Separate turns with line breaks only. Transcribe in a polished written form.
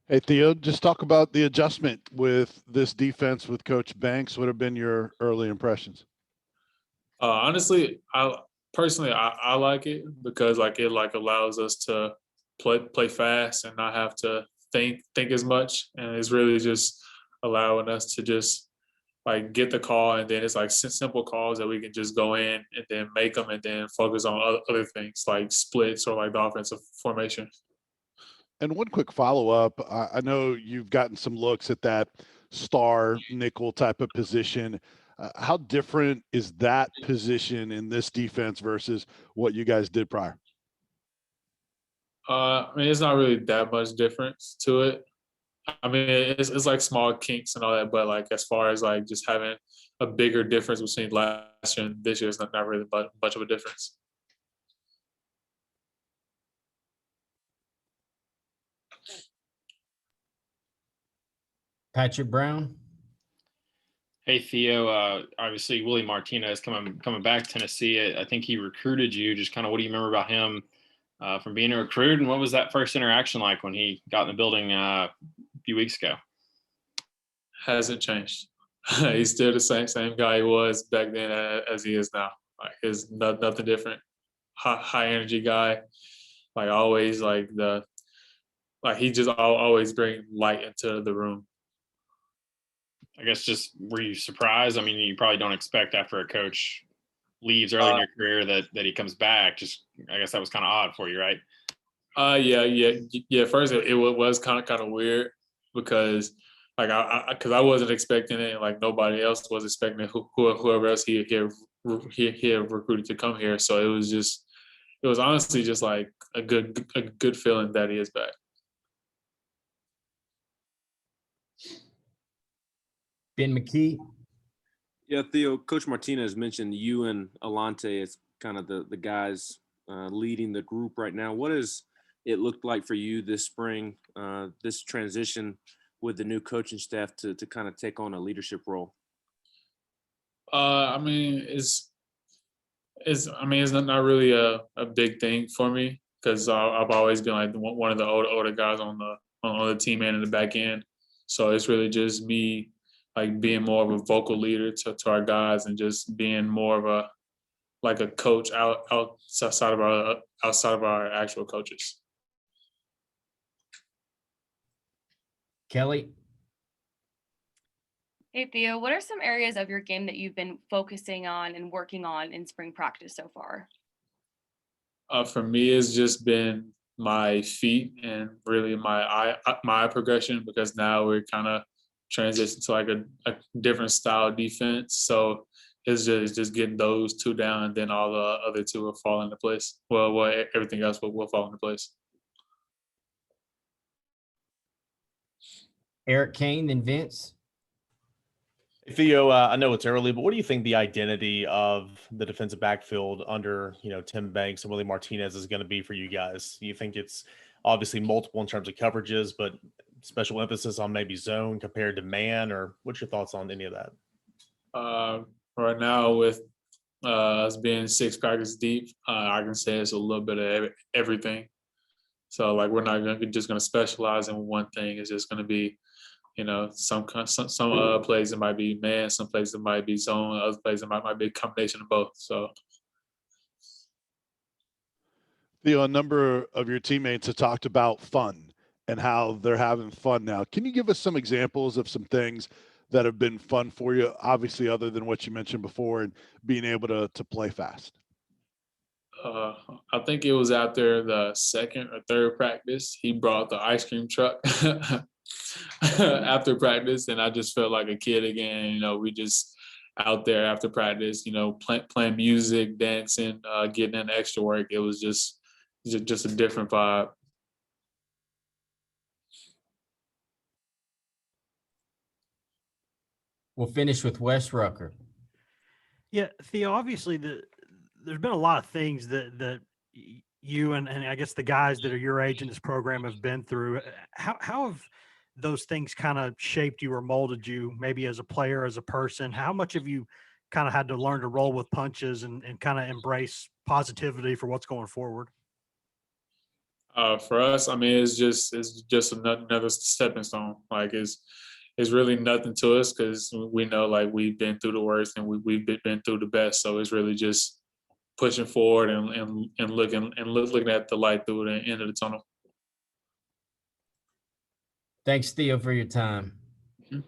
Hey, Theo, just talk about the adjustment with this defense with Coach Banks. What have been your early impressions?
Honestly, I like it because like it like allows us to play fast and not have to think as much, and it's really just allowing us to just like get the call, and then it's like simple calls that we can just go in and then make them, and then focus on other things like splits or like the offensive formation.
And one quick follow-up. I know you've gotten some looks at that star nickel type of position. How different is that position in this defense versus what you guys did prior?
I mean, it's not really that much difference to it. I mean, it's like small kinks and all that, but like as far as like just having a bigger difference between last year and this year, is not really much of a difference.
Patrick Brown.
Hey Theo, obviously Willie Martinez coming back to Tennessee. I think he recruited you. Just kind of what do you remember about him from being a recruit, and what was that first interaction like when he got in the building a few weeks ago?
Hasn't changed. He's still the same guy he was back then as he is now. Like it's nothing different. High energy guy. Like always, like he just always bring light into the room.
I guess just were you surprised? I mean, you probably don't expect after a coach leaves early in your career that he comes back. Just I guess that was kind of odd for you, right?
Yeah. First, it was kind of weird because like I wasn't expecting it, and like nobody else was expecting it. Whoever else he had recruited to come here, so it was honestly just like a good feeling that he is back.
Ben McKee.
Yeah, Theo, Coach Martinez mentioned you and Alante as kind of the guys leading the group right now. What has it looked like for you this spring, this transition with the new coaching staff to kind of take on a leadership role?
I mean, it's not really a big thing for me because I've always been like one of the older guys on the team end and the back end. So it's really just me like being more of a vocal leader to our guys and just being more of a coach outside of our actual coaches.
Kelly.
Hey Theo, what are some areas of your game that you've been focusing on and working on in spring practice so far?
For me, it's just been my feet and really my eye progression because now we're kind of transitioned to like a different style defense. So it's just getting those two down, and then all the other two will fall into place. Well, everything else will fall into place.
Eric Kane, then Vince.
Theo, I know it's early, but what do you think the identity of the defensive backfield under, Tim Banks and Willie Martinez is going to be for you guys? Do you think it's obviously multiple in terms of coverages, but special emphasis on maybe zone compared to man, or what's your thoughts on any of that?
Right now, with us being 6 practice deep, I can say it's a little bit of everything. So, like, we're not just going to specialize in one thing. It's just going to be some plays it might be man, some plays it might be zone, other plays it might be a combination of both. So,
Theo, a number of your teammates have talked about fun and how they're having fun now. Can you give us some examples of some things that have been fun for you, obviously other than what you mentioned before, and being able to play fast?
I think it was after the second or third practice, he brought the ice cream truck after practice, and I just felt like a kid again. We just out there after practice, playing music, dancing, getting in extra work. It was just a different vibe.
We'll finish with Wes Rucker.
Yeah, Theo, obviously there's been a lot of things that you and I guess the guys that are your age in this program have been through. How have those things kind of shaped you or molded you, maybe as a player, as a person? How much have you kind of had to learn to roll with punches and kind of embrace positivity for what's going forward?
For us, I mean, it's just another stepping stone. Like it's really nothing to us because we know like we've been through the worst and we've been through the best. So it's really just pushing forward and looking at the light through the end of the tunnel.
Thanks, Theo, for your time.
Mhm.